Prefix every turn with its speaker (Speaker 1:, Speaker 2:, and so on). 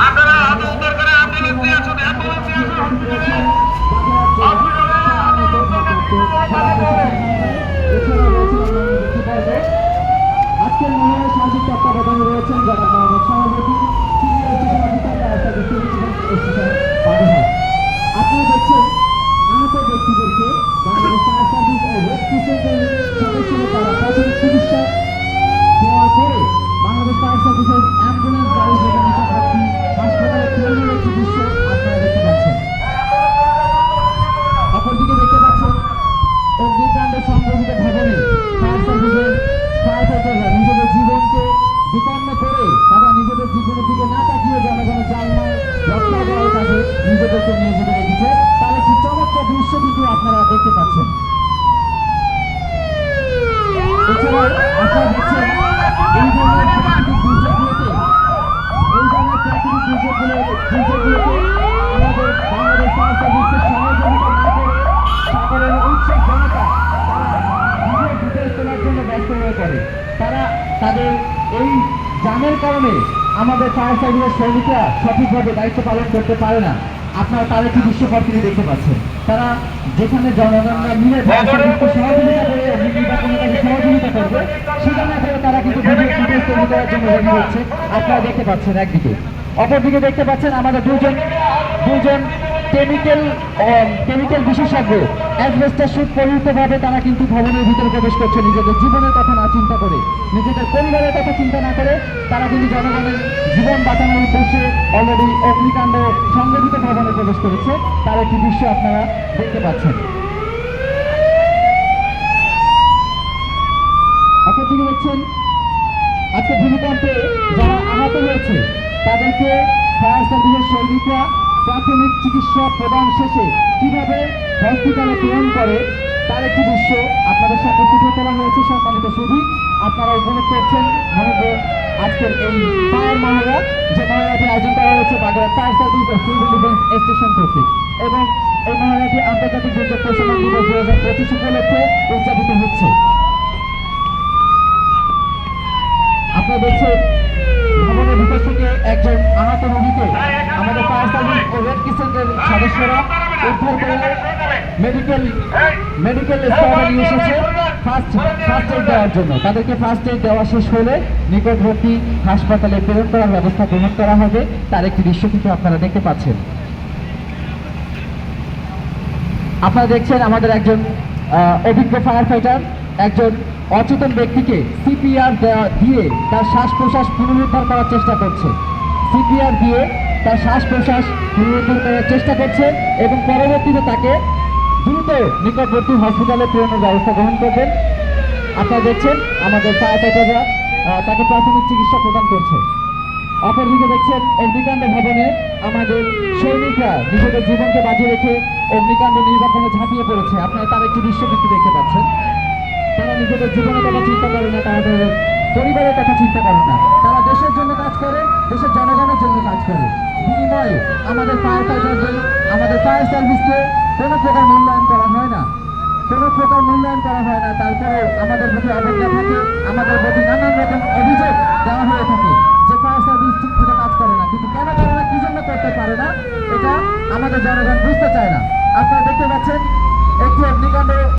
Speaker 1: আপনারা হাতে উদ্ধার করে অ্যাম্বুলেন্স দিয়ে আসুন, অ্যাম্বুলেন্স দিয়ে আসুন
Speaker 2: আজকের মহানের সামাজিক তত্ত্বাবধানে রয়েছেন যারা আমাদের সভাপতি আপনারা দেখছেন আহত ব্যক্তিদেরকে বাংলাদেশ ফায়ার সার্ভিস ও রেড ক্রিসেন্টের সদস্যরা তারা প্রাথমিক চিকিৎসা দেওয়ার পরে বাংলাদেশ ফায়ার সার্ভিসের অ্যাম্বুলেন্স গাড়ি যেখানে হাসপাতালে তুলে একটি দৃশ্য আপনারা দেখতে পাচ্ছেন। অপরদিকে দেখতে পাচ্ছেন অগ্নিকাণ্ডে সংঘটিত ভবনে ফায়ার সার্ভিসের ফায়ার ফাইটাররা নিজেদের জীবনকে বিপন্ন করে তারা নিজেদের জীবনের দিকে না তাকিয়ে জনগণের জানমাল রক্ষা করার কাজে নিজেদেরকে নিয়োজিত রেখেছে। তার একটি চমৎকার দৃশ্য কিন্তু আপনারা দেখতে পাচ্ছেন। এছাড়াও আপনারা দেখছেন এই ধরনের প্রাকৃতিক দুর্যোগগুলোতে আমাদের বাংলাদেশ ফায়ার সার্ভিসের সহযোগিতা না করে সাধারণ উৎসব জনতা তারা নিজের ডিটেলস তোলার জন্য ব্যস্ত হয়ে পড়ে। তারা তাদের এই জামের কারণে আমাদের ফায়ার সার্ভিসের সৈনিকরা সঠিকভাবে দায়িত্ব পালন করতে পারে না। আপনারা তার একটি দৃশ্যপট তিনি দেখতে পাচ্ছেন। তারা যেখানে জনগণরা মিলে সহযোগিতা করে নির্বাচনের কাজে সহযোগিতা করবে সেখানে তারা কিন্তু ডিটেলস তৈরি করার জন্য রেডি হচ্ছে। আপনারা দেখতে পাচ্ছেন একদিকে, অপরদিকে দেখতে পাচ্ছেন আমাদের দুজন কেমিক্যাল বিশেষজ্ঞ অ্যাসবেস্টাস শুট পরিহিতভাবে তারা কিন্তু ভবনের ভিতরে প্রবেশ করছে নিজেদের জীবনের কথা না চিন্তা করে, নিজেদের পরিবারের কথা চিন্তা না করে। তারা কিন্তু জনগণের জীবন বাঁচানোর উদ্দেশ্যে অলরেডি অগ্নিকাণ্ড সংগঠিত ভবনে প্রবেশ করেছে। তার একটি দৃশ্য আপনারা দেখতে পাচ্ছেন। অপরদিকে দেখছেন আজকে ভূমিকম্পে যারা আহত হয়েছে তাদেরকে ফায়ার সার্ভিসের সৈনিকরা প্রাথমিক চিকিৎসা প্রদান শেষে কিভাবে হসপিটালে প্রেরণ করে তার একটি দৃশ্য আপনাদের সাথে ফুটিয়ে তোলা হয়েছে। সম্মানিত সুধী, আপনারা উপভোগ করছেন আজকের এই ফায়ার মহড়া, যে মহড়াটি আয়োজন করা হয়েছে বাগেরহাট ফায়ার সার্ভিস ও সিভিল ডিফেন্স স্টেশন কর্তৃক, এবং এই মহড়াটি আন্তর্জাতিক দুর্যোগ প্রশমন দিবস 2025 উপলক্ষে উদযাপিত হচ্ছে। আপনারা দেখছেন ভবনের ভিতর থেকে একজন আহত রোগীকে আমাদের ফায়ার সার্ভিস ও রেড ক্রিসেন্টের সদস্যরা উদ্ধার করে মেডিকেল স্টাফে নিয়ে এসেছে ফার্স্ট এইড দেওয়ার জন্য। তাদেরকে ফার্স্ট এইড দেওয়া শেষ হলে নিকটবর্তী হাসপাতালে প্রেরণ করার ব্যবস্থা গ্রহণ করা হবে। তার একটি দৃশ্য কিন্তু আপনারা দেখতে পাচ্ছেন। আপনারা দেখছেন আমাদের একজন অভিজ্ঞ ফায়ার ফাইটার একজন অচেতন ব্যক্তিকে সিপিআর দিয়ে তার শ্বাস প্রশ্বাস পুনরুদ্ধার করার চেষ্টা করছে। সিপিআর দিয়ে তার শ্বাস প্রশ্বাস পুনরুদ্ধার করার চেষ্টা করছে এবং পরবর্তীতে তাকে দ্রুত নিকটবর্তী হসপিটালে প্রেরণের ব্যবস্থা গ্রহণ করবেন। আপনারা দেখছেন আমাদের ফায়ার ফাইটাররা তাকে প্রাথমিক চিকিৎসা প্রদান করছে। অপরদিকে দেখছেন অগ্নিকাণ্ড ভবনে আমাদের সৈনিকরা নিজেদের জীবনকে বাজি রেখে অগ্নিকাণ্ড নির্বাপনে ঝাঁপিয়ে পড়েছে। আপনারা তার একটি দৃশ্য কিন্তু দেখতে পাচ্ছেন। তারা নিজেদের জীবনের কথা চিন্তা করে না, তাদের পরিবারের কথা চিন্তা করে না। তারা দেশের জন্য কাজ করে, দেশের জনগণের জন্য কাজ করে। বিনিময়ে আমাদের ফায়ার ফাইটারদের, আমাদের ফায়ার সার্ভিসকে কোনো প্রকার মূল্যায়ন করা হয় না, তারপরেও আমাদের প্রতি অবজ্ঞা থাকে, আমাদের প্রতি নানান রকম অভিযোগ দেওয়া হয়ে থাকে যে ফায়ার সার্ভিস ঠিক মতো কাজ করে না। কিন্তু কেন করে না, কি জন্য করতে পারে না, এটা আমাদের জনগণ বুঝতে চায় না। আপনারা